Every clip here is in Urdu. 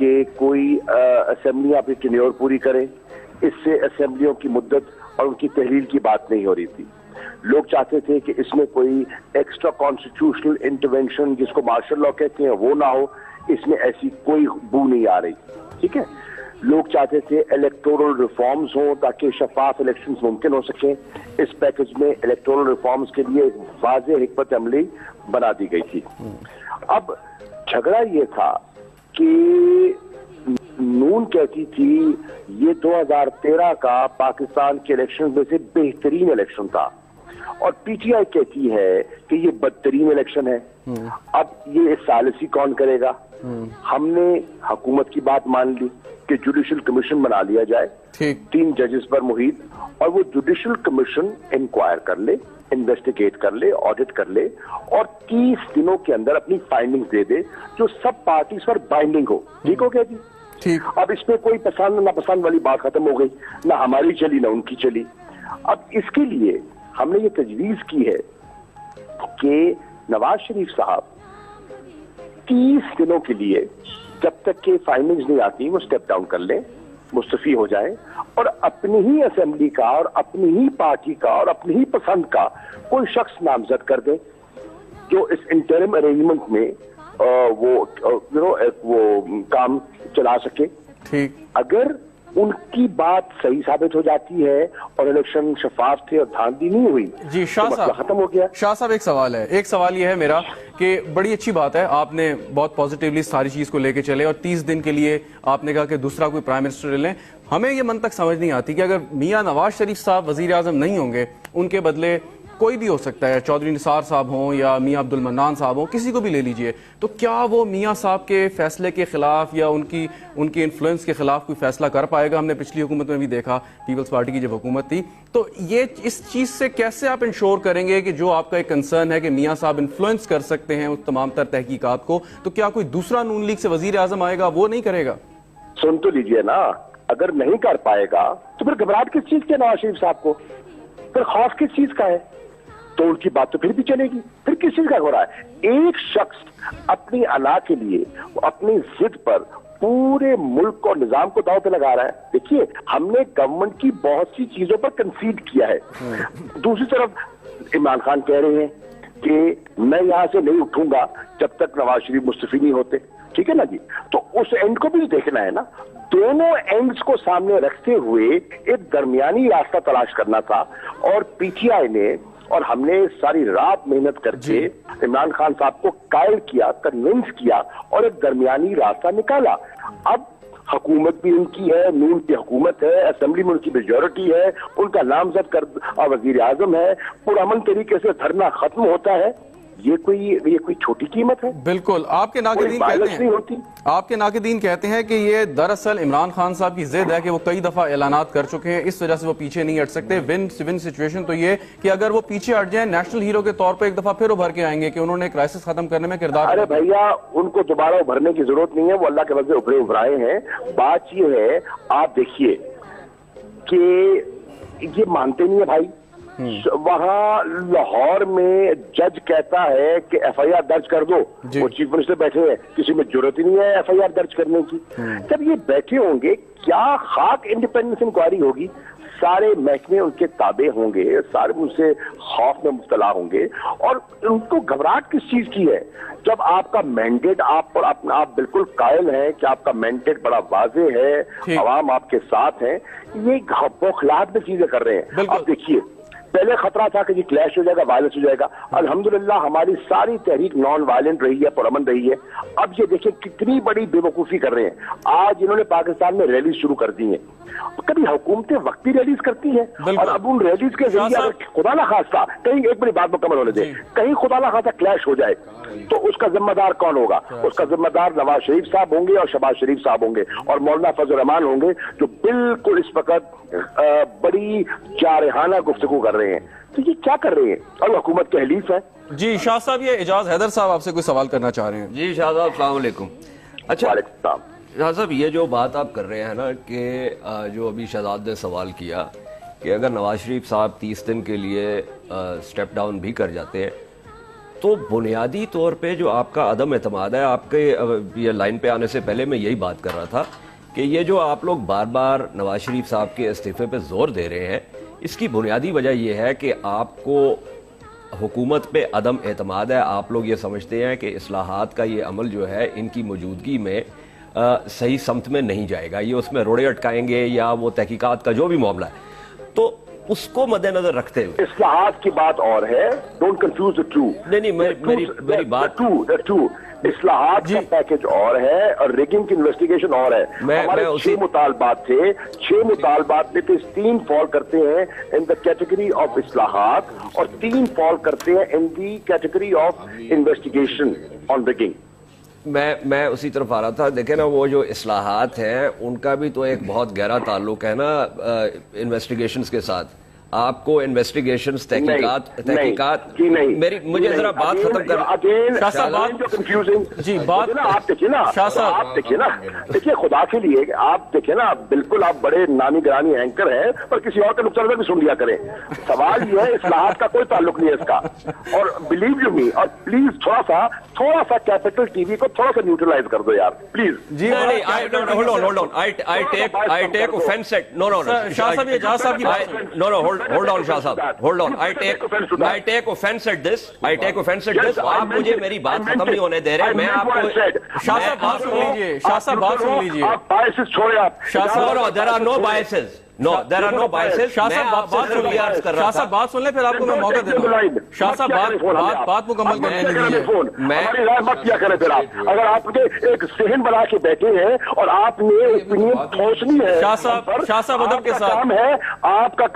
کہ کوئی اسمبلیاں اپنی ٹینیور پوری کریں. اس سے اسمبلیوں کی مدت اور ان کی تحلیل کی بات نہیں ہو رہی تھی. لوگ چاہتے تھے کہ اس میں کوئی ایکسٹرا کانسٹیٹیوشنل انٹرونشن جس کو مارشل لا کہتے ہیں وہ نہ ہو. اس میں ایسی کوئی بو نہیں آ رہی. ٹھیک ہے. لوگ چاہتے تھے الیکٹورل ریفارمز ہوں تاکہ شفاف الیکشنز ممکن ہو سکیں. اس پیکج میں الیکٹورل ریفارمز کے لیے ایک واضح حکمت عملی بنا دی گئی تھی. اب جھگڑا یہ تھا کہ نون کہتی تھی یہ 2013 کا پاکستان کے الیکشن میں سے بہترین الیکشن تھا اور پی ٹی آئی کہتی ہے کہ یہ بدترین الیکشن ہے. اب یہ ثالثی کون کرے گا؟ ہم نے حکومت کی بات مان لی کہ جوڈیشل کمیشن بنا لیا جائے 3 ججز پر محیط, اور وہ جوڈیشل کمیشن انکوائر کر لے, انویسٹیگیٹ کر لے, آڈٹ کر لے اور 30 دنوں کے اندر اپنی فائنڈنگ دے دے جو سب پارٹیز پر بائنڈنگ ہو. ٹھیک ہو گیا جی؟ اب اس میں کوئی پسند نہ پسند والی بات ختم ہو گئی, نہ ہماری چلی نہ ان کی چلی. اب اس کے لیے ہم نے یہ تجویز کی ہے کہ نواز شریف صاحب 30 دنوں کے لیے جب تک کہ فائنڈنگز نہیں آتی وہ اسٹیپ ڈاؤن کر لیں, مستعفی ہو جائیں اور اپنی ہی اسمبلی کا اور اپنی ہی پارٹی کا اور اپنی ہی پسند کا کوئی شخص نامزد کر دیں جو اس انٹرم ارینجمنٹ میں وہ کام چلا سکے. اگر ان کی بات صحیح ثابت ہو جاتی ہے اور الیکشن شفاف تھے اور دھاندلی نہیں ہوئی جی شاہ صاحب ختم ہو گیا. شاہ صاحب ایک سوال یہ ہے میرا کہ بڑی اچھی بات ہے, آپ نے بہت پازیٹیولی ساری چیز کو لے کے چلے اور 30 دن کے لیے آپ نے کہا کہ دوسرا کوئی پرائم منسٹر لیں. ہمیں یہ منطق سمجھ نہیں آتی کہ اگر میاں نواز شریف صاحب وزیر اعظم نہیں ہوں گے, ان کے بدلے کوئی بھی ہو سکتا ہے, چودھری نثار صاحب ہوں یا میاں عبد المنان صاحب ہوں, کسی کو بھی لے لیجئے, تو کیا وہ میاں صاحب کے فیصلے کے خلاف یا ان کی انفلوئنس کے خلاف کوئی فیصلہ کر پائے گا؟ ہم نے پچھلی حکومت میں بھی دیکھا, پیپلز پارٹی کی جب حکومت تھی, تو یہ اس چیز سے کیسے آپ انشور کریں گے کہ جو آپ کا ایک کنسرن ہے کہ میاں صاحب انفلوئنس کر سکتے ہیں اس تمام تر تحقیقات کو, تو کیا کوئی دوسرا نون لیگ سے وزیر اعظم آئے گا وہ نہیں کرے گا؟ سن تو لیجئے نا, اگر نہیں کر پائے گا تو پھر گھبراہٹ کس چیز کی ہے نواز شریف صاحب کو؟ پھر خوف کس چیز کا ہے؟ تو ان کی بات تو پھر بھی چلے گی. پھر کس چیز کا ہو رہا ہے؟ ایک شخص اپنی انا کے لیے اپنی ضد پر پورے ملک اور نظام کو داؤ پہ لگا رہا ہے. دیکھیے ہم نے گورنمنٹ کی بہت سی چیزوں پر کنسیڈ کیا ہے. دوسری طرف عمران خان کہہ رہے ہیں کہ میں یہاں سے نہیں اٹھوں گا جب تک نواز شریف مستعفی نہیں ہوتے. ٹھیک ہے نا جی؟ تو اس اینڈ کو بھی دیکھنا ہے نا. دونوں اینڈز کو سامنے رکھتے ہوئے ایک درمیانی راستہ تلاش کرنا تھا, اور پی ٹی آئی نے اور ہم نے ساری رات محنت کر کے عمران خان صاحب کو قائل کیا, کنونس کیا اور ایک درمیانی راستہ نکالا. اب حکومت بھی ان کی ہے, نون کی حکومت ہے, اسمبلی میں ان کی میجورٹی ہے, ان کا نامزد وزیر اعظم ہے, پرامن طریقے سے دھرنا ختم ہوتا ہے. یہ کوئی چھوٹی قیمت ہے؟ بالکل. آپ کے ناقدین کہتے ہیں کہ یہ دراصل عمران خان صاحب کی ضد ہے کہ وہ کئی دفعہ اعلانات کر چکے ہیں, اس وجہ سے وہ پیچھے نہیں ہٹ سکتے. ون سچویشن تو یہ کہ اگر وہ پیچھے ہٹ جائیں نیشنل ہیرو کے طور پہ ایک دفعہ پھر ابھر کے آئیں گے کہ انہوں نے کرائسس ختم کرنے میں کردار. ارے بھیا ان کو دوبارہ ابھرنے کی ضرورت نہیں ہے, وہ اللہ کے وجہ ابھرائے ہیں. بات یہ ہے, آپ دیکھیے کہ یہ مانتے نہیں ہے بھائی. وہاں لاہور میں جج کہتا ہے کہ ایف آئی آر درج کر دو, وہ چیف منسٹر بیٹھے ہیں, کسی میں ضرورت ہی نہیں ہے ایف آئی آر درج کرنے کی. جب یہ بیٹھے ہوں گے کیا خاک انڈیپینڈنس انکوائری ہوگی؟ سارے محکمے ان کے تابع ہوں گے, سارے ان سے خوف میں مبتلا ہوں گے, اور ان کو گھبراہٹ کس چیز کی ہے جب آپ کا مینڈیٹ آپ بالکل قائل ہیں کہ آپ کا مینڈیٹ بڑا واضح ہے, عوام آپ کے ساتھ ہیں. یہ بوکھلاہٹ میں چیزیں کر رہے ہیں. اب دیکھیے پہلے خطرہ تھا کہ یہ کلیش ہو جائے گا, وائلنس ہو جائے گا. الحمدللہ ہماری ساری تحریک نان وائلنٹ رہی ہے, پرامن رہی ہے. اب یہ دیکھیں کتنی بڑی بے وقوفی کر رہے ہیں. آج انہوں نے پاکستان میں ریلیز شروع کر دی ہیں. کبھی حکومتیں وقتی ریلیز کرتی ہیں, اور اب ان ریلیز کے ذریعے اگر خدا نہ خواستہ کہیں, ایک بڑی بات مکمل ہونے دیں, کہیں خدا نہ خواستہ کلیش ہو جائے تو اس کا ذمہ دار کون ہوگا؟ اس کا ذمہ دار نواز شریف صاحب ہوں گے اور شہباز شریف صاحب ہوں گے اور مولانا فضل الرحمان ہوں گے, جو بالکل اس وقت بڑی جارحانہ گفتگو کر رہے ہیں. تو یہ کیا کر رہے ہیں؟ اور حکومت کے حلیف ہے. جی شاہ صاحب, یہ اعجاز حیدر صاحب آپ سے کوئی سوال کرنا چاہ رہے ہیں. جی شاہ صاحب السلام علیکم. اچھا وعلیکم السلام. شاہ صاحب یہ جو بات آپ کر رہے ہیں نا کہ جو ابھی شہزاد نے سوال کیا کہ اگر نواز شریف صاحب 30 دن کے لیے سٹیپ ڈاؤن بھی کر جاتے ہیں تو بنیادی طور پہ جو آپ کا عدم اعتماد ہے، آپ کے یہ لائن پہ آنے سے پہلے میں یہی بات کر رہا تھا کہ یہ جو آپ لوگ بار بار نواز شریف صاحب کے استعفے پہ زور دے رہے ہیں، اس کی بنیادی وجہ یہ ہے کہ آپ کو حکومت پہ عدم اعتماد ہے. آپ لوگ یہ سمجھتے ہیں کہ اصلاحات کا یہ عمل جو ہے ان کی موجودگی میں صحیح سمت میں نہیں جائے گا، یہ اس میں روڑے اٹکائیں گے یا وہ تحقیقات کا جو بھی معاملہ ہے، تو اس کو مد نظر رکھتے ہوئے اصلاحات کی بات اور ہے. Don't confuse the two. نہیں میری بات اصلاحات کا پیکج اور ہے اور ریگنگ کی انویسٹیگیشن اور ہے. ہمارے 6 مطالبات تھے، 6 مطالبات میں سے 3 فال کرتے ہیں ان دا کیٹیگری آف اصلاحات اور 3 فال کرتے ہیں in the category of investigation on rigging. میں اسی طرف آ رہا تھا. دیکھیں نا، وہ جو اصلاحات ہیں ان کا بھی تو ایک بہت گہرا تعلق ہے نا انویسٹیگیشنز کے ساتھ. آپ کو انویسٹیگیشنز تحقیقات مجھے ذرا بات ختم کر شاہ صاحب جی بات آپ دیکھیے نا، آپ دیکھیے نا، دیکھیے خدا کے لیے آپ دیکھیے نا، بالکل آپ بڑے نامی گرانی اینکر ہیں پر کسی اور کا نقصان بھی سن لیا کریں. سوال یہ ہے اصلاحات کا کوئی تعلق نہیں ہے اس کا. اور بلیو یو می، اور پلیز تھوڑا سا کیپٹل ٹی وی کو تھوڑا سا نیوٹرلائز کر دو یار پلیز. جی I take offense at no Shah صاحب یہ جہاز صاحب کی بات hold on شاہ صاحب hold on. I take offense at this. آپ مجھے میری بات ختم نہیں ہونے دے رہے. میں آپ کو شاہ صاحب بات سن لیجیے، شاہ صاحب بات سن لیجیے. آپ biases چھوڑے آپ. شاہ صاحب there are no biases. No, there are no biases. شاہ صاحب بات سن لیں، شاہ صاحب بات سن لیں پھر آپ کو میں موقع دیتا ہوں. شاہ صاحب بات مکمل کرنے دیجیے. ہماری رائے مت کیا کریں پھر آپ. اگر آپ کے ایک ذہن بنا کے بیٹھے ہیں اور آپ نے اوپینین پہنچنی ہے، شاہ صاحب ادب کے ساتھ آپ کا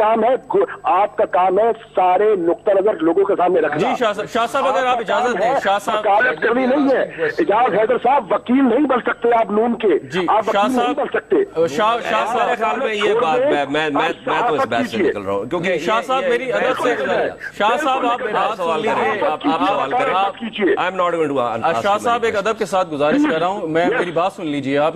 کام ہے سارے نقطہ نظر لوگوں کے سامنے رکھنا. جی شاہ صاحب اگر آپ اجازت دیں. شاہ صاحب وکالت کرنی نہیں ہے. اجاز حیدر صاحب وکیل نہیں بن سکتے آپ نون کے. جی آپ شاہ وکیل نہیں بن سکتے. شاہ میرے خیال میں یہ بات میں تو اس بحث سے نکل رہا ہوں کیونکہ شاہ صاحب میری ادب سے شاہ صاحب آپ بات سن لیجیے. آپ سوال کریں. I am not going to شاہ صاحب ایک ادب کے ساتھ گزارش کر رہا ہوں، میں میری بات سن لیجیے آپ.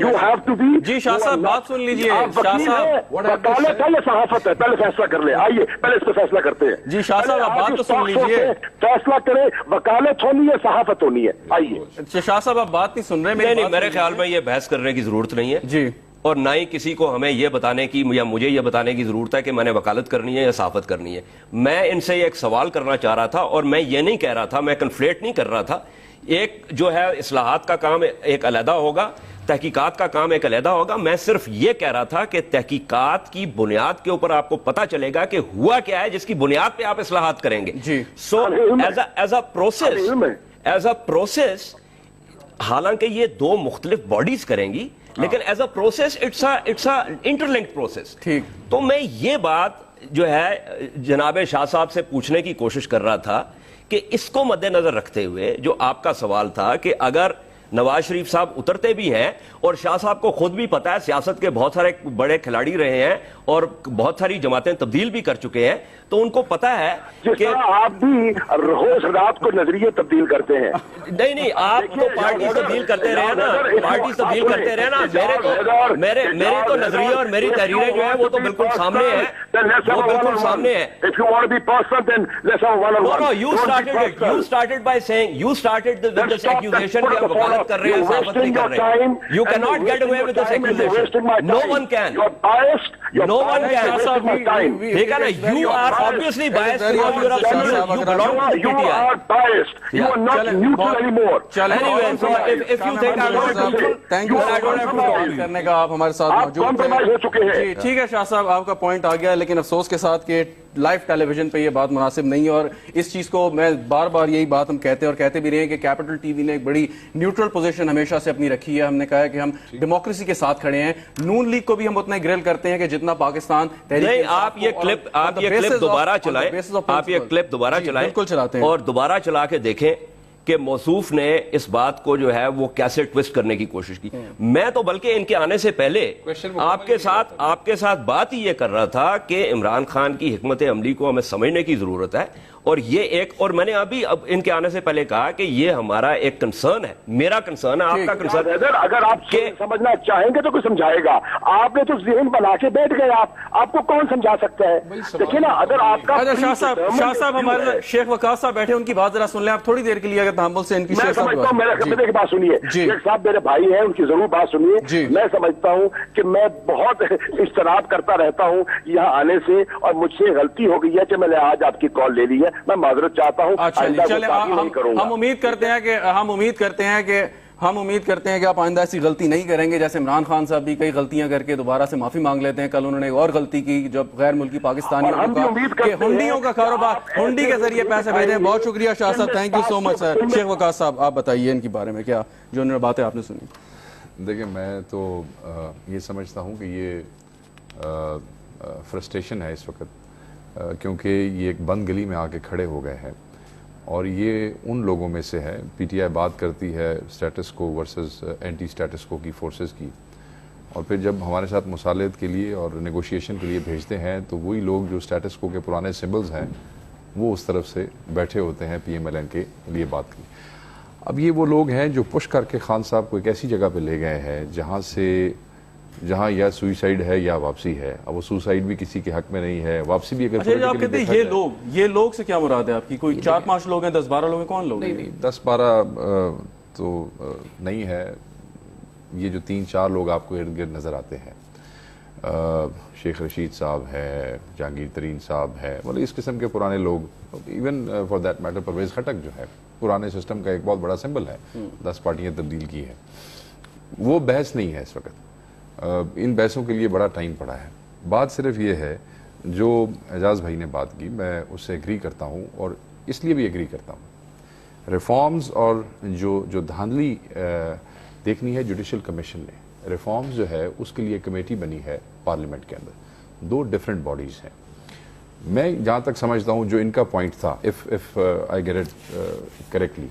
جی شاہ صاحب بات سن لیجیے. شاہ صاحب وکالت ہے یا صحافت ہے؟ پہلے فیصلہ کر لیں. آئیے پہلے اس پہ فیصلہ کرتے ہیں. جی شاہ صاحب آپ بات تو سن لیجیے. فیصلہ کریں وکالت ہونی ہے صحافت ہونی ہے. آئیے شاہ صاحب آپ بات نہیں سن رہے. نہیں میرے خیال میں یہ بحث کرنے کی ضرورت نہیں ہے. جی اور نہ ہی کسی کو ہمیں یہ بتانے کی یا مجھے یہ بتانے کی ضرورت ہے کہ میں نے وکالت کرنی ہے یا صحافت کرنی ہے. میں ان سے ایک سوال کرنا چاہ رہا تھا اور میں یہ نہیں کہہ رہا تھا، میں کنفلیٹ نہیں کر رہا تھا. ایک جو ہے اصلاحات کا کام ایک علیحدہ ہوگا، تحقیقات کا کام ایک علیحدہ ہوگا. میں صرف یہ کہہ رہا تھا کہ تحقیقات کی بنیاد کے اوپر آپ کو پتا چلے گا کہ ہوا کیا ہے جس کی بنیاد پہ آپ اصلاحات کریں گے. جی سو ایز اے پروسیس حالانکہ یہ 2 مختلف باڈیز کریں گی لیکن as a process it's a interlinked process. ٹھیک. تو میں یہ بات جو ہے جناب شاہ صاحب سے پوچھنے کی کوشش کر رہا تھا کہ اس کو مد نظر رکھتے ہوئے جو آپ کا سوال تھا کہ اگر نواز شریف صاحب اترتے بھی ہیں اور شاہ صاحب کو خود بھی پتا ہے سیاست کے بہت سارے بڑے کھلاڑی رہے ہیں اور بہت ساری جماعتیں تبدیل بھی کر چکے ہیں تو ان کو پتا ہے کہ آپ بھی روز رات کو نظریے تبدیل کرتے ہیں. نہیں آپ تو پارٹی تبدیل کرتے رہے نا، پارٹی تبدیل کرتے رہے نا. میرے تو نظریے اور میری تحریریں جو ہیں وہ تو بالکل سامنے ہیں، وہ بالکل سامنے ہیں. You started by saying you started with this accusation کہ ہم وکالت کر رہے ہیں، صحافت نہیں کر رہے ہیں. You cannot get away with this accusation. No one can. No one can. ٹھیک ہے نا. You are obviously biased because you belong to the PTI. You are biased. You are not neutral anymore. Anyway, so if you think I'm not neutral, thank you I don't have to talk to you. کرنے کا آپ ہمارے ساتھ موجود ہیں. جی ٹھیک ہے شاہ صاحب آپ کا پوائنٹ آ گیا، لیکن افسوس کے ساتھ کہ لائیو ٹیلی ویژن پہ یہ بات مناسب نہیں ہے. اور اس چیز کو میں بار بار یہی بات ہم کہتے ہیں اور کہتے بھی رہے ہیں کہ کیپٹل ٹی وی نے ایک بڑی نیوٹرل پوزیشن ہمیشہ سے اپنی رکھی ہے. ہم نے کہا ہے کہ ہم ڈیموکریسی کے ساتھ کھڑے ہیں. نون لیگ کو بھی ہم اتنا گریل کرتے ہیں کہ جتنا پاکستان نہیں. آپ یہ کلپ دوبارہ چلائیں، آپ یہ کلپ دوبارہ چلائیں، بالکل چلاتے ہیں اور دوبارہ چلا کے دیکھیں کہ موصوف نے اس بات کو جو ہے وہ کیسے ٹویسٹ کرنے کی کوشش کی. میں تو بلکہ ان کے آنے سے پہلے آپ کے ساتھ بات ہی یہ کر رہا تھا کہ عمران خان کی حکمت عملی کو ہمیں سمجھنے کی ضرورت ہے اور یہ ایک, اور میں نے ابھی اب ان کے آنے سے پہلے کہا کہ یہ ہمارا ایک کنسرن ہے, میرا کنسرن ہے, آپ کا کنسرن ہے. اگر آپ سمجھنا چاہیں گے تو کوئی سمجھائے گا, آپ نے تو ذہن بنا کے بیٹھ گئے, آپ کو کون سمجھا سکتا ہے؟ دیکھیں نا, اگر آپ کا شاہ صاحب ہمارے شیخ وقاص صاحب بیٹھے, ان کی بات ذرا سن لیں آپ تھوڑی دیر کے لیے, اگر تحمل سے ان کی. میں سمجھتا ہوں, میری بات سنیے, شیخ صاحب میرے بھائی ہیں, ان کی ضرور بات سنیے. میں سمجھتا ہوں کہ میں بہت اجتناب کرتا رہتا ہوں یہاں آنے سے, اور مجھ سے غلطی ہو گئی ہے کہ میں نے آج آپ کی کال لے لی ہے, میں معذرت چاہتا ہوں. ہم امید کرتے ہیں کہ آپ آئندہ ایسی غلطی نہیں کریں گے. جیسے عمران خان صاحب بھی کئی غلطیاں کر کے دوبارہ سے معافی مانگ لیتے ہیں. کل انہوں نے ایک اور غلطی کی جب غیر ملکی پاکستانیوں کہ ہنڈیوں کا کاروبار, ہنڈی کے ذریعے پیسے بھیجیں. بہت شکریہ شاہ صاحب, تھینک یو سو مچ سر. شیخ وقاص صاحب آپ بتائیے ان کے بارے میں کیا جو انہوں نے باتیں آپ نے سنی. دیکھیں, میں تو یہ سمجھتا ہوں کہ یہ فرسٹریشن ہے اس وقت, کیونکہ یہ ایک بند گلی میں آ کے کھڑے ہو گئے ہیں, اور یہ ان لوگوں میں سے ہے. پی ٹی آئی بات کرتی ہے سٹیٹس کو ورسز اینٹی سٹیٹس کو کی فورسز کی, اور پھر جب ہمارے ساتھ مصالحت کے لیے اور نیگوشیشن کے لیے بھیجتے ہیں تو وہی لوگ جو سٹیٹس کو کے پرانے سمبلز ہیں وہ اس طرف سے بیٹھے ہوتے ہیں پی ایم ایل این کے لیے بات کی. اب یہ وہ لوگ ہیں جو پش کر کے خان صاحب کو ایک ایسی جگہ پہ لے گئے ہیں جہاں یا سوئسائڈ ہے یا واپسی ہے. اب وہ سوئسائڈ بھی کسی کے حق میں نہیں ہے, واپسی بھی اگر آپ کہتے ہیں یہ لوگ سے کیا مراد ہے آپ کی؟ کوئی 4-5 لوگ ہیں, 10-12 لوگ ہیں, کون لوگ ہیں؟ نہیں 10-12 تو نہیں ہے, یہ جو 3-4 لوگ آپ کو ارد گرد نظر آتے ہیں, شیخ رشید صاحب ہے, جہانگیر ترین صاحب ہے, مطلب اس قسم کے پرانے لوگ. Even for that matter Pervez Khattak جو ہے پرانے سسٹم کا ایک بہت بڑا سمبل ہے, 10 پارٹیاں تبدیل کی ہیں. وہ بحث نہیں ہے اس وقت, ان بحثوں کے لیے بڑا ٹائم پڑا ہے. بات صرف یہ ہے جو اعجاز بھائی نے بات کی, میں اس سے ایگری کرتا ہوں, اور اس لیے بھی ایگری کرتا ہوں. ریفارمز اور جو دھاندلی دیکھنی ہے جوڈیشل کمیشن نے, ریفارمز جو ہے اس کے لیے کمیٹی بنی ہے پارلیمنٹ کے اندر, 2 ڈیفرنٹ باڈیز ہیں. میں جہاں تک سمجھتا ہوں جو ان کا پوائنٹ تھا, if I get it correctly,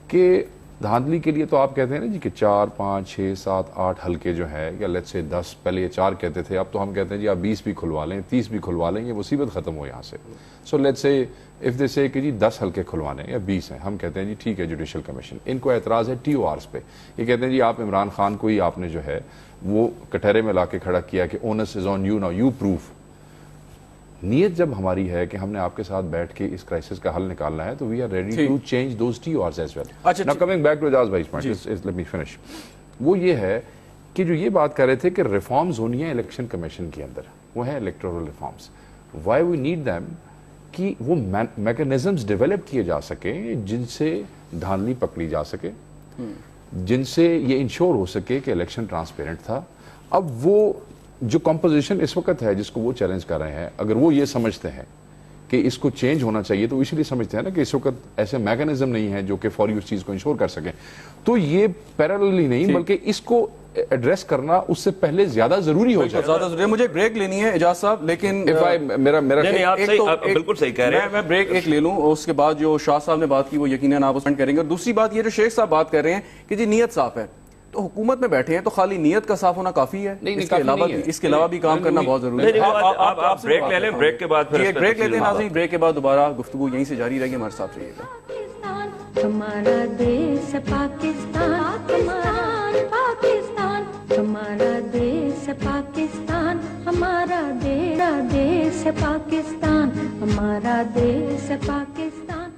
کہ دھاندلی کے لیے تو آپ کہتے ہیں نا جی کہ 4, 5, 6, 7, 8 حلقے جو ہیں, یا لیٹس سے 10, پہلے یہ 4 کہتے تھے, اب تو ہم کہتے ہیں جی آپ 20 بھی کھلوا لیں, 30 بھی کھلوا لیں, یہ مصیبت ختم ہو یہاں سے. So let's say if they سے کہ جی 10 حلقے کھلوانے یا 20 ہیں, ہم کہتے ہیں جی ٹھیک ہے جوڈیشل کمیشن. ان کو اعتراض ہے ٹی او آرز پہ, یہ کہتے ہیں جی آپ عمران خان کو ہی آپ نے جو ہے وہ کٹہرے میں لا کے کھڑا کیا کہ onus is on you, now you proof. نیت جب ہماری ہے کہ ہم نے آپ کے ساتھ بیٹھ کے اس کرائسس کا حل نکالنا ہے تو we are ready to change those TORs as well. Now coming back to Ijaz بھائی پوائنٹ, لیٹ می فنش. وہ یہ ہے کہ جو یہ بات کر رہے تھے کہ ریفارمز ہونی ہیں الیکشن کمیشن کے اندر, وہ ہیں electoral reforms. Why we need them, کہ وہ میکانزمز ڈیولپ کیے جا سکیں جن سے دھاندلی پکڑی جا سکے, جن سے یہ انشور ہو سکے کہ الیکشن ٹرانسپیرنٹ تھا. اب وہ جو کمپوزیشن اس وقت ہے جس کو وہ چیلنج کر رہے ہیں, اگر وہ یہ سمجھتے ہیں کہ اس کو چینج ہونا چاہیے, تو اس لیے سمجھتے ہیں نا کہ اس وقت ایسے میکانزم نہیں ہے جو کہ فوری اس چیز کو انشور کر سکیں, تو یہ پیراللی نہیں بلکہ اس کو ایڈریس کرنا اس سے پہلے زیادہ ضروری ہو جائے. مجھے بریک لینی ہے اعجاز صاحب, لیکن بالکل صحیح کہہ رہے ہیں, میں بریک ایک لے لوں, اس کے بعد جو شاہ صاحب نے بات کی وہ یقیناً آپ اسپینڈ کریں گے. اور دوسری بات یہ جو شیخ صاحب بات کر رہے ہیں کہ جی نیت صاف ہے, تو حکومت میں بیٹھے ہیں تو خالی نیت کا صاف ہونا کافی ہے, اس کے علاوہ بھی کام کرنا بہت ضروری ہے. آپ بریک لے لیں, بریک کے بعد بریک لیتے ہیں ناظرین, بریک کے بعد دوبارہ گفتگو یہیں سے جاری رہے گی, ہمارے ساتھ رہیے گا. ہمارا دیش پاکستان, پاکستان ہمارا دیش پاکستان, ہمارا دیش پاکستان, ہمارا دیش پاکستان.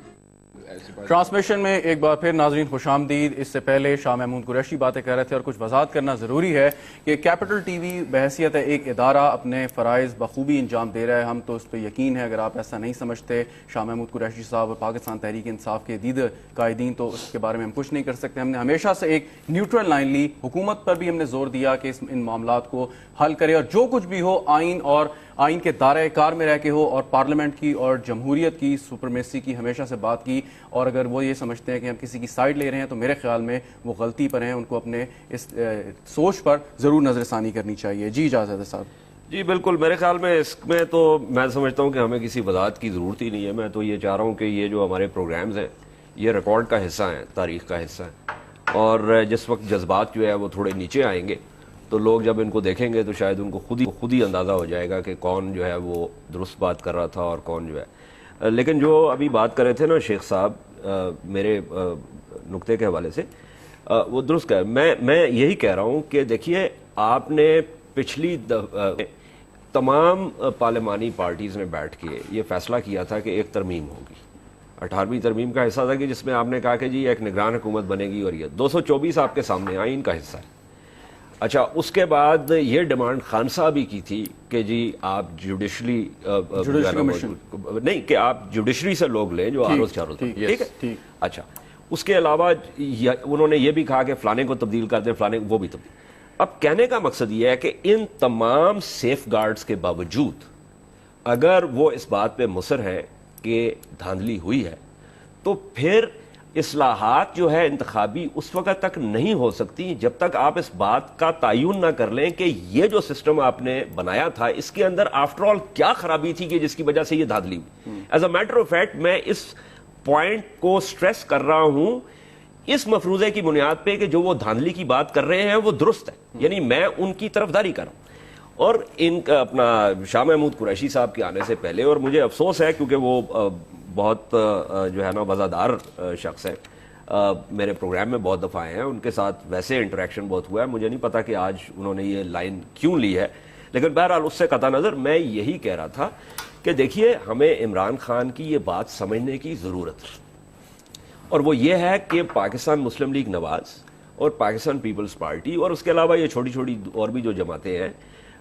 ٹرانسمیشن میں ایک بار پھر ناظرین خوش آمدید. اس سے پہلے شاہ محمود قریشی باتیں کر رہے تھے, اور کچھ وضاحت کرنا ضروری ہے کہ کیپٹل ٹی وی بحیثیت ایک ادارہ اپنے فرائض بخوبی انجام دے رہا ہے, ہم تو اس پہ یقین ہے. اگر آپ ایسا نہیں سمجھتے, شاہ محمود قریشی صاحب اور پاکستان تحریک انصاف کے دید قائدین, تو اس کے بارے میں ہم کچھ نہیں کر سکتے. ہم نے ہمیشہ سے ایک نیوٹرل لائن لی, حکومت پر بھی ہم نے زور دیا کہ ان معاملات کو حل کرے, اور جو کچھ بھی ہو آئین کے دائرہ کار میں رہ کے ہو, اور پارلیمنٹ کی اور جمہوریت کی سپرمیسی کی ہمیشہ سے بات کی. اور اگر وہ یہ سمجھتے ہیں کہ ہم کسی کی سائیڈ لے رہے ہیں تو میرے خیال میں وہ غلطی پر ہیں, ان کو اپنے اس سوچ پر ضرور نظر ثانی کرنی چاہیے. جی اجازت ہے صاحب. جی بالکل, میرے خیال میں اس میں تو میں سمجھتا ہوں کہ ہمیں کسی وضاحت کی ضرورت ہی نہیں ہے. میں تو یہ چاہ رہا ہوں کہ یہ جو ہمارے پروگرامز ہیں یہ ریکارڈ کا حصہ ہیں, تاریخ کا حصہ ہیں, اور جس وقت جذبات جو ہے وہ تھوڑے نیچے آئیں گے تو لوگ جب ان کو دیکھیں گے تو شاید ان کو خود ہی اندازہ ہو جائے گا کہ کون جو ہے وہ درست بات کر رہا تھا اور کون جو ہے. لیکن جو ابھی بات کر رہے تھے نا شیخ صاحب میرے نقطے کے حوالے سے وہ درست کہہ میں یہی کہہ رہا ہوں کہ دیکھیے آپ نے پچھلی تمام پارلیمانی پارٹیز نے بیٹھ کے یہ فیصلہ کیا تھا کہ ایک ترمیم ہوگی. 18ویں ترمیم کا حصہ تھا کہ جس میں آپ نے کہا کہ جی ایک نگران حکومت بنے گی اور یہ 224 آپ کے سامنے آئین کا حصہ ہے. اچھا اس کے بعد یہ ڈیمانڈ خان صاحب ہی کی تھی کہ جی آپ جوڈیشلی نہیں کہ آپ جوڈیشری سے لوگ لیں جو آروز چاروز. ٹھیک ہے. اچھا اس کے علاوہ انہوں نے یہ بھی کہا کہ فلانے کو تبدیل کر دیں, فلانے وہ بھی تبدیل. اب کہنے کا مقصد یہ ہے کہ ان تمام سیف گارڈز کے باوجود اگر وہ اس بات پہ مصر ہیں کہ دھاندلی ہوئی ہے تو پھر اصلاحات جو ہے انتخابی اس وقت تک نہیں ہو سکتی جب تک آپ اس بات کا تعین نہ کر لیں کہ یہ جو سسٹم آپ نے بنایا تھا اس کے اندر آفٹر آل کیا خرابی تھی کہ جس کی وجہ سے یہ دھاندلی ہوئی. As a matter of fact میں اس پوائنٹ کو سٹریس کر رہا ہوں اس مفروضے کی بنیاد پہ کہ جو وہ دھاندلی کی بات کر رہے ہیں وہ درست ہے, یعنی میں ان کی طرفداری کر رہا ہوں. اور ان کا اپنا شاہ محمود قریشی صاحب کے آنے سے پہلے, اور مجھے افسوس ہے کیونکہ وہ بہت جو ہے نا وزادار شخص ہے, میرے پروگرام میں بہت دفعہ آئے ہیں, ان کے ساتھ ویسے انٹریکشن بہت ہوا ہے, مجھے نہیں پتا کہ آج انہوں نے یہ لائن کیوں لی ہے, لیکن بہرحال اس سے قطع نظر میں یہی کہہ رہا تھا کہ دیکھیے ہمیں عمران خان کی یہ بات سمجھنے کی ضرورت ہے, اور وہ یہ ہے کہ پاکستان مسلم لیگ نواز اور پاکستان پیپلز پارٹی اور اس کے علاوہ یہ چھوٹی چھوٹی اور بھی جو جماعتیں ہیں,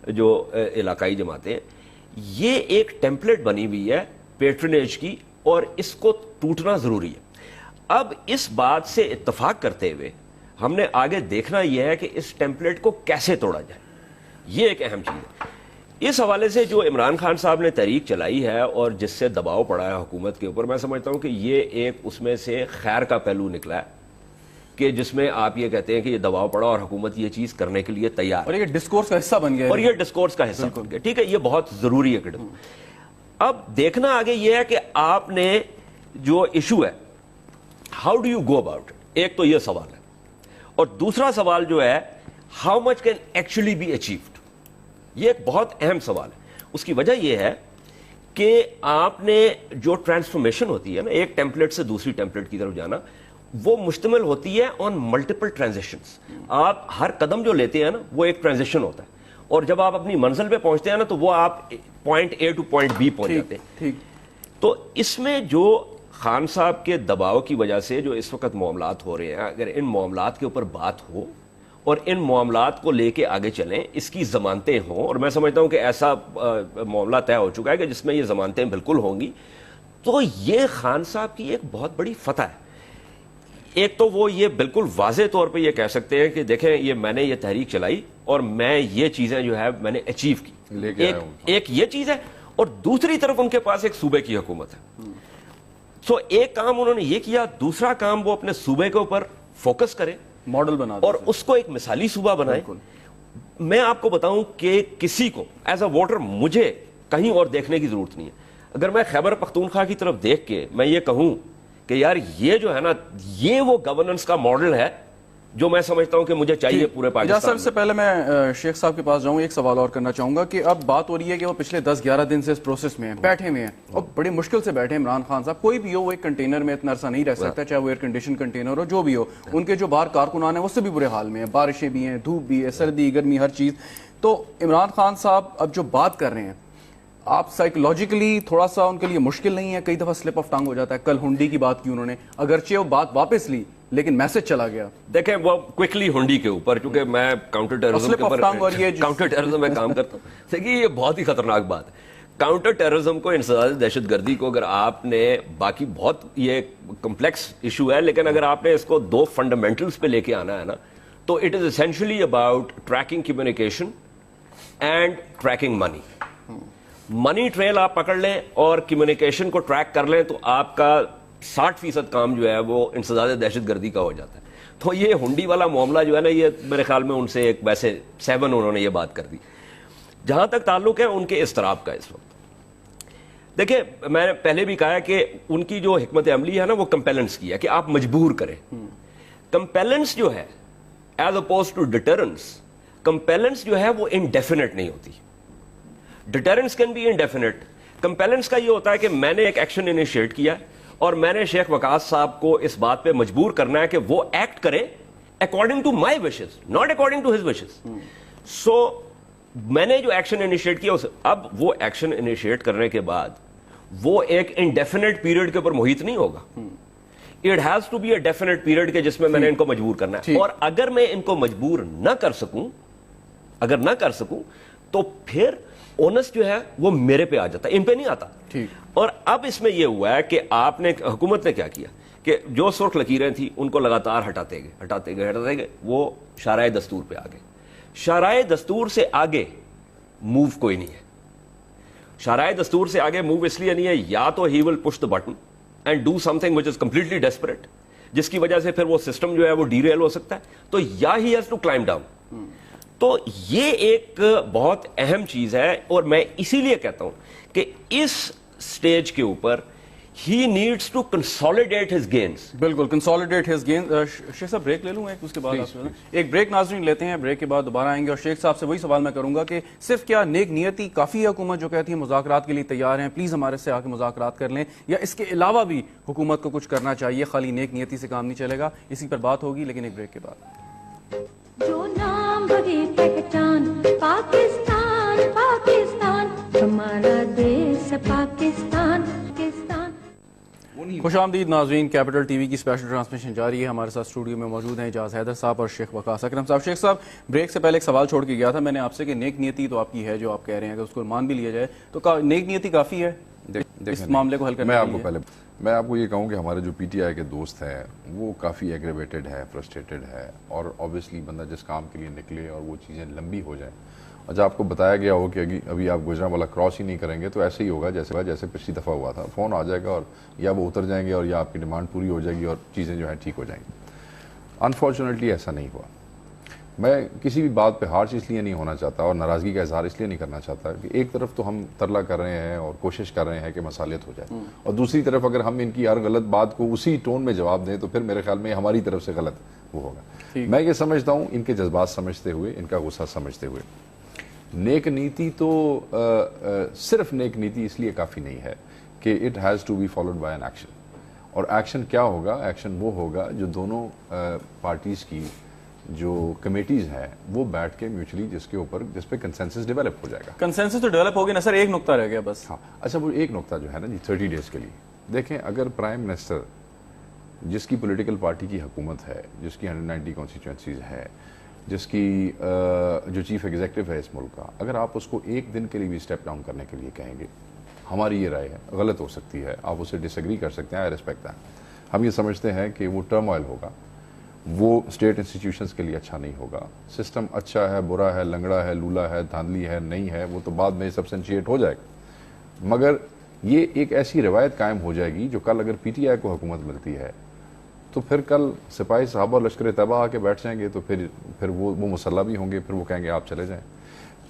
جو علاقائی جماعتیں ہیں, یہ ایک ٹیمپلیٹ بنی ہوئی ہے پیٹرنیج کی اور اس کو ٹوٹنا ضروری ہے. اب اس بات سے اتفاق کرتے ہوئے ہم نے آگے دیکھنا یہ ہے کہ اس ٹیمپلیٹ کو کیسے توڑا جائے, یہ ایک اہم چیز ہے. اس حوالے سے جو عمران خان صاحب نے تحریک چلائی ہے اور جس سے دباؤ پڑا ہے حکومت کے اوپر, میں سمجھتا ہوں کہ یہ ایک اس میں سے خیر کا پہلو نکلا ہے کہ جس میں آپ یہ کہتے ہیں کہ یہ دباؤ پڑا اور حکومت یہ چیز کرنے کے لیے تیار, اور یہ ڈسکورس کا حصہ بن گیا, اور یہ ڈسکورس کا حصہ بن گیا. ٹھیک ہے, یہ بہت ضروری ہے. اب دیکھنا آگے یہ ہے کہ آپ نے جو ایشو ہے how do you go about it, ایک تو یہ سوال ہے, اور دوسرا سوال جو ہے how much can actually be achieved, یہ ایک بہت اہم سوال ہے. اس کی وجہ یہ ہے کہ آپ نے جو ٹرانسفارمیشن ہوتی ہے نا ایک ٹیمپلیٹ سے دوسری ٹیمپلیٹ کی طرف جانا, وہ مشتمل ہوتی ہے آن ملٹیپل ٹرانزیشنز. آپ ہر قدم جو لیتے ہیں نا وہ ایک ٹرانزیشن ہوتا ہے, اور جب آپ اپنی منزل پہ پہنچتے ہیں نا تو وہ آپ point A to point B پہنچ جاتے ہیں. تو اس میں جو خان صاحب کے دباؤ کی وجہ سے جو اس وقت معاملات ہو رہے ہیں, اگر ان معاملات کے اوپر بات ہو اور ان معاملات کو لے کے آگے چلیں, اس کی ضمانتیں ہوں, اور میں سمجھتا ہوں کہ ایسا معاملہ طے ہو چکا ہے کہ جس میں یہ ضمانتیں بالکل ہوں گی, تو یہ خان صاحب کی ایک بہت بڑی فتح ہے. ایک تو وہ یہ بالکل واضح طور پہ یہ کہہ سکتے ہیں کہ دیکھیں یہ میں نے یہ تحریک چلائی اور میں یہ چیزیں جو ہے میں نے اچیو کی, ایک یہ چیز ہے, اور دوسری طرف ان کے پاس ایک صوبے کی حکومت ہے. سو ایک کام انہوں نے یہ کیا, دوسرا کام وہ اپنے صوبے کے اوپر فوکس کرے, ماڈل بنا اور اس کو ایک مثالی صوبہ بنائے. میں آپ کو بتاؤں کہ کسی کو ایز اے ووٹر مجھے کہیں اور دیکھنے کی ضرورت نہیں ہے. اگر میں خیبر پختونخوا کی طرف دیکھ کے میں یہ کہوں کہ یار یہ جو ہے نا یہ وہ گورننس کا ماڈل ہے جو میں سمجھتا ہوں کہ مجھے چاہیے پورے پاکستان میں. سے پہلے میں شیخ صاحب کے پاس جاؤں, ایک سوال اور کرنا چاہوں گا کہ اب بات ہو رہی ہے کہ وہ پچھلے 10-11 دن سے اس پروسیس میں ہیں, بیٹھے ہوئے ہیں, اور بڑی مشکل سے بیٹھے ہیں. عمران خان صاحب کوئی بھی ہو وہ ایک کنٹینر میں اتنا عرصہ نہیں رہ سکتا, چاہے وہ ایئر کنڈیشن کنٹینر ہو, جو بھی ہو. ان کے جو باہر کارکنان ہیں وہ سے بھی برے حال میں ہیں, بارشیں بھی ہیں, دھوپ بھی ہے, سردی گرمی ہر چیز. تو عمران خان صاحب اب جو بات کر رہے ہیں, آپ سائیکولوجیکلی تھوڑا سا ان کے لیے مشکل نہیں ہے؟ کئی دفعہ سلپ آف ٹنگ ہو جاتا ہے. کل ہنڈی کی بات کی انہوں نے, اگرچہ وہ بات واپس لی لیکن میسج چلا گیا. دیکھیں وہ کوئکلی ہنڈی کے اوپر, چونکہ میں کاؤنٹر ٹیررزم کے اوپر کاؤنٹر ٹیررزم میں کام کرتا ہوں. دیکھیے یہ بہت ہی خطرناک بات ہے. کاؤنٹر ٹیررزم کو, انسداد دہشت گردی کو, اگر آپ نے باقی بہت یہ کمپلیکس ایشو ہے, لیکن اگر آپ نے اس کو دو فنڈامنٹلز پہ لے کے آنا ہے نا, تو it is essentially about tracking communication and tracking money. Money trail آپ پکڑ لیں اور کمیونیکیشن کو ٹریک کر لیں تو آپ کا 60% کام جو ہے وہ انسداد دہشت گردی کا ہو جاتا ہے. تو یہ ہنڈی والا معاملہ جو ہے نا, یہ میرے خیال میں ان سے ایک ویسے 7 انہوں نے یہ بات کر دی. جہاں تک تعلق ہے ان کے اضطراب کا اس وقت, دیکھیں میں نے پہلے بھی کہا کہ ان کی جو حکمت عملی ہے نا وہ کمپیلنس کی ہے, کہ آپ مجبور کریں. کمپیلنس جو ہے ایز اپوز ٹو ڈیٹرنس, کمپیلنس جو ہے وہ انڈیفینٹ نہیں ہوتی. ڈیٹرنس کین بی انڈیفینٹ, کمپیلنس کا یہ ہوتا ہے کہ میں نے ایک ایکشن انیشیٹ کیا اور میں نے شیخ وقاص صاحب کو اس بات پہ مجبور کرنا ہے کہ وہ ایکٹ کریں according to my wishes, not according to his wishes. So میں نے جو ایکشن انیشیٹ کیا اب وہ ایکشن انیشیٹ کرنے کے بعد وہ ایک انڈیفینٹ پیریڈ کے اوپر محیط نہیں ہوگا. It has to be a definite period کے جس میں میں نے ان کو مجبور کرنا ہے, اور اگر میں ان کو مجبور نہ کر سکوں تو پھر اونس جو ہے وہ میرے پہ آ جاتا ہے, ان پہ نہیں آتا. اور اب اس میں یہ ہوا ہے کہ آپ نے, حکومت نے کیا کیا کہ جو سرخ لکیریں تھیں ان کو لگاتار ہٹاتے گئے, وہ شارع دستور پہ آ گئے. شارع دستور سے آگے موو کوئی نہیں ہے. شارع دستور سے آگے موو اس لیے نہیں ہے, یا تو he will push the button and do something which is completely desperate, جس کی وجہ سے پھر وہ سسٹم جو ہے وہ ڈیریل ہو سکتا ہے, تو یا he has to climb down. تو یہ ایک بہت اہم چیز ہے, اور میں اسی لیے کہتا ہوں کہ اس سٹیج کے اوپر he needs to consolidate his gains. بالکل consolidate his gains. شیخ صاحب بریک لے لوں ایک, اس کے بعد ایک بریک ناظرین لیتے ہیں, بریک کے بعد دوبارہ آئیں گے اور شیخ صاحب سے وہی سوال میں کروں گا کہ صرف کیا نیک نیتی کافی ہے حکومت جو کہتی ہے مذاکرات کے لیے تیار ہیں, پلیز ہمارے سے آ کے مذاکرات کر لیں, یا اس کے علاوہ بھی حکومت کو کچھ کرنا چاہیے, خالی نیک نیتی سے کام نہیں چلے گا؟ اسی پر بات ہوگی لیکن ایک بریک کے بعد. جو نام بڑی پہچان پاکستان, پاکستان ہمارا دیس پاکستان, پاکستان. خوش آمدید ناظرین, کیپٹل ٹی وی کی اسپیشل ٹرانسمیشن جاری ہے. ہمارے ساتھ اسٹوڈیو میں موجود ہیں اعجاز حیدر صاحب اور شیخ وقاص اکرم صاحب. شیخ صاحب بریک سے پہلے ایک سوال چھوڑ کے گیا تھا میں نے آپ سے کہ نیک نیتی تو آپ کی ہے جو آپ کہہ رہے ہیں کہ اس کو مان بھی لیا جائے, تو نیک نیتی کافی ہے اس معاملے کو حل کرنے کے لیے؟ میں آپ کو یہ کہوں کہ ہمارے جو پی ٹی آئی کے دوست ہیں وہ کافی ایگریویٹڈ ہے, فرسٹریٹڈ ہے, اور اوبیسلی بندہ جس کام کے لیے نکلے اور وہ چیزیں لمبی ہو جائیں, اور جب آپ کو بتایا گیا ہو کہ ابھی آپ گجرانوالہ کراس ہی نہیں کریں گے تو ایسے ہی ہوگا جیسے پچھلی دفعہ ہوا تھا, فون آ جائے گا اور یا وہ اتر جائیں گے اور یا آپ کی ڈیمانڈ پوری ہو جائے گی اور چیزیں جو ہیں ٹھیک ہو جائیں گی. انفارچونیٹلی ایسا نہیں ہوا. میں کسی بھی بات پہ ہارش اس لیے نہیں ہونا چاہتا اور ناراضگی کا اظہار اس لیے نہیں کرنا چاہتا کہ ایک طرف تو ہم ترلا کر رہے ہیں اور کوشش کر رہے ہیں کہ مصالحت ہو جائے, اور دوسری طرف اگر ہم ان کی ہر غلط بات کو اسی ٹون میں جواب دیں تو پھر میرے خیال میں ہماری طرف سے غلط وہ ہوگا. میں یہ سمجھتا ہوں ان کے جذبات سمجھتے ہوئے, ان کا غصہ سمجھتے ہوئے, نیک نیتی تو صرف نیک نیتی اس لیے کافی نہیں ہے کہ it has to be followed by an action. اور ایکشن کیا ہوگا؟ ایکشن وہ ہوگا جو دونوں پارٹیز کی جو کمیٹیز ہیں وہ بیٹھ کے میوچلی جس پہ کنسنسس ڈیولپ ہو جائے گا. کنسنسس تو ڈیولپ ہو گیا نا سر, ایک نقطہ رہ گیا بس. ہاں اچھا, وہ ایک نقطہ جو ہے نا جی 30 ڈیز کے لیے دیکھیں, اگر پرائم منسٹر جس کی پولیٹیکل پارٹی کی حکومت ہے, جس کی 190 کانسٹیچوئنسیز ہے, جس کی جو چیف ایگزیکٹو ہے اس ملک کا, اگر آپ اس کو ایک دن کے لیے بھی اسٹیپ ڈاؤن کرنے کے لیے کہیں گے, ہماری یہ رائے ہے, غلط ہو سکتی ہے, آپ اسے ڈس ایگری کر سکتے ہیں, آئی ریسپیکٹ دیٹ, ہم یہ سمجھتے ہیں کہ وہ ٹرموائل ہوگا, وہ اسٹیٹ انسٹیٹیوشنز کے لیے اچھا نہیں ہوگا. سسٹم اچھا ہے, برا ہے, لنگڑا ہے, لولا ہے, دھاندلی ہے, نہیں ہے, وہ تو بعد میں سبسٹینشیٹ ہو جائے گا, مگر یہ ایک ایسی روایت قائم ہو جائے گی جو کل اگر پی ٹی آئی کو حکومت ملتی ہے تو پھر کل سپاہی صحابہ اور لشکر طیبہ آ کے بیٹھ جائیں گے, تو پھر وہ مسلح بھی ہوں گے, پھر وہ کہیں گے آپ چلے جائیں.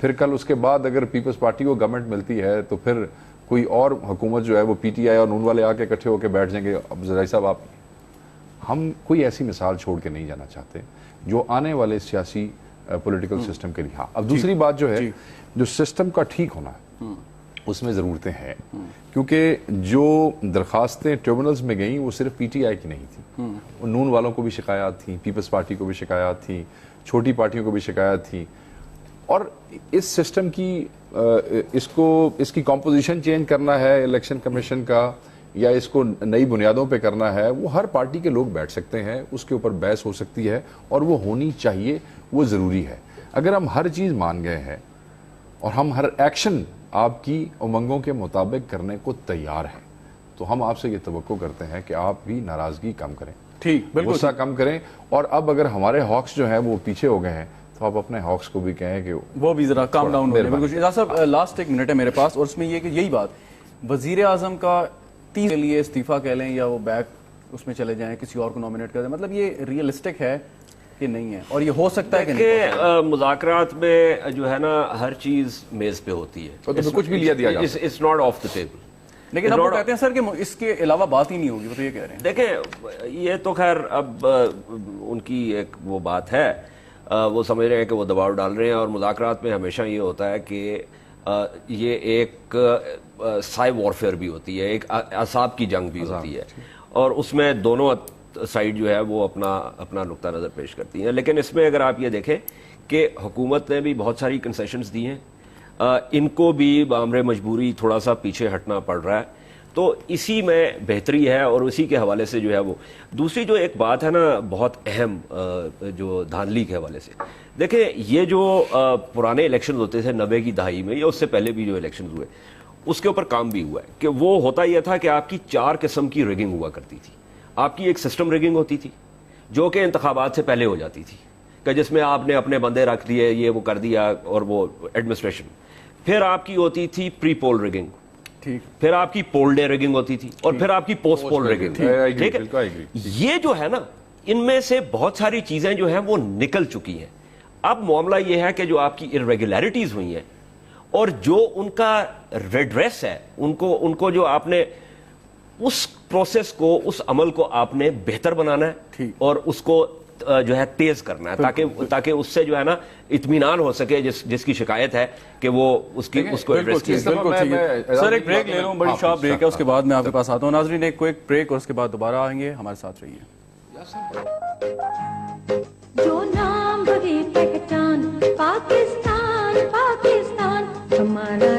پھر کل اس کے بعد اگر پیپلز پارٹی کو گورنمنٹ ملتی ہے تو پھر کوئی اور حکومت جو ہے وہ پی ٹی آئی اور نون والے آ کے اکٹھے ہو کے بیٹھ جائیں گے. اب زرعی صاحب آپ, ہم کوئی ایسی مثال چھوڑ کے نہیں جانا چاہتے جو آنے والے سیاسی پولیٹیکل سسٹم کے لیے. ہاں, اب دوسری بات جو ہے جو سسٹم کا ٹھیک ہونا ہے اس میں ضرورتیں ہیں, کیونکہ جو درخواستیں ٹریبونلز میں گئیں وہ صرف پی ٹی آئی کی نہیں تھیں, وہ نون والوں کو بھی شکایات تھیں, پیپلز پارٹی کو بھی شکایات تھیں, چھوٹی پارٹیوں کو بھی شکایات تھیں, اور اس سسٹم کی اس کی کمپوزیشن چینج کرنا ہے الیکشن کمیشن کا, یا اس کو نئی بنیادوں پہ کرنا ہے, وہ ہر پارٹی کے لوگ بیٹھ سکتے ہیں, اس کے اوپر بحث ہو سکتی ہے, اور وہ ہونی چاہیے, وہ ضروری ہے. اگر ہم ہر چیز مان گئے ہیں اور ہم ہر ایکشن آپ کی امنگوں کے مطابق کرنے کو تیار ہیں تو ہم آپ سے یہ توقع کرتے ہیں کہ آپ بھی ناراضگی کم کریں, غصہ کم کریں, اور اب اگر ہمارے ہاکس جو ہیں وہ پیچھے ہو گئے ہیں تو آپ اپنے ہاکس کو بھی کہیں کہ وہ بھی ذرا کام ڈاؤن ہو جائے. اعجاز صاحب لاسٹ ایک منٹ ہے میرے پاس, اور اس میں یہ کہ یہی بات, وزیر اعظم کا 30 کے لیے استعفیٰ کہہ لیں یا وہ بیک اس میں چلے جائیں, کسی اور کو نامینیٹ کر دیں, مطلب یہ ریئلسٹک ہے کہ نہیں ہے, اور یہ ہو سکتا ہے کہ مذاکرات میں جو ہے نا ہر چیز میز پہ ہوتی ہے, تو کچھ بھی لیا دیا جائے, it's not off the table. لیکن اب وہ کہتے ہیں سر کہ اس کے علاوہ بات ہی نہیں ہوگی, وہ تو یہ کہہ رہے ہیں. دیکھیں یہ تو خیر اب ان کی ایک وہ بات ہے, وہ سمجھ رہے ہیں کہ وہ دباؤ ڈال رہے ہیں, اور مذاکرات میں ہمیشہ یہ ہوتا ہے کہ یہ ایک سائے وارفیئر بھی ہوتی ہے, ایک اعصاب کی جنگ بھی ہوتی ہے, اور اس میں دونوں سائڈ جو ہے وہ اپنا نقطہ نظر پیش کرتی ہیں. لیکن اس میں اگر آپ یہ دیکھیں کہ حکومت نے بھی بہت ساری کنسیشنز دی ہیں, ان کو بھی بامر مجبوری تھوڑا سا پیچھے ہٹنا پڑ رہا ہے, تو اسی میں بہتری ہے, اور اسی کے حوالے سے جو ہے وہ دوسری جو ایک بات ہے نا بہت اہم, جو دھاندلی کے حوالے سے دیکھیں, یہ جو پرانے الیکشنز ہوتے تھے 90 کی دہائی میں یا اس سے پہلے بھی جو الیکشنز ہوئے, اس کے اوپر کام بھی ہوا ہے کہ وہ ہوتا یہ تھا کہ آپ کی 4 قسم کی ریگنگ ہوا کرتی تھی. آپ کی ایک سسٹم ریگنگ ہوتی تھی جو کہ انتخابات سے پہلے ہو جاتی تھی, کہ جس میں آپ نے اپنے بندے رکھ دیے, یہ وہ کر دیا, اور وہ ایڈمنسٹریشن. پھر آپ کی ہوتی تھی پری پول ریگنگ, پھر آپ کی پول ڈے ریگنگ ہوتی تھی, اور پھر آپ کی پوسٹ پول ریگنگ. ٹھیک ہے, یہ جو ہے نا ان میں سے بہت ساری چیزیں جو ہیں وہ نکل چکی ہیں. اب معاملہ یہ ہے کہ جو آپ کی irregularities ہوئی ہیں اور جو ان کا ریڈریس ہے, ان کو جو آپ نے اس پروسیس کو, اس عمل کو آپ نے بہتر بنانا ہے اور اس کو جو ہے تیز کرنا ہے, تاکہ اس سے جو ہے نا اطمینان ہو سکے جس کی شکایت ہے کہ وہ اس کو ایڈریس کیا. سر ایک بریک لے لوں, بڑی شارپ بریک ہے, اس کے بعد میں آپ کے پاس آتا ہوں. ناظرین ایک کوئک بریک, اور اس کے بعد دوبارہ آئیں گے, ہمارے ساتھ رہیے. جو نام بڑی پہچان پاکستان, پاکستان ہمارا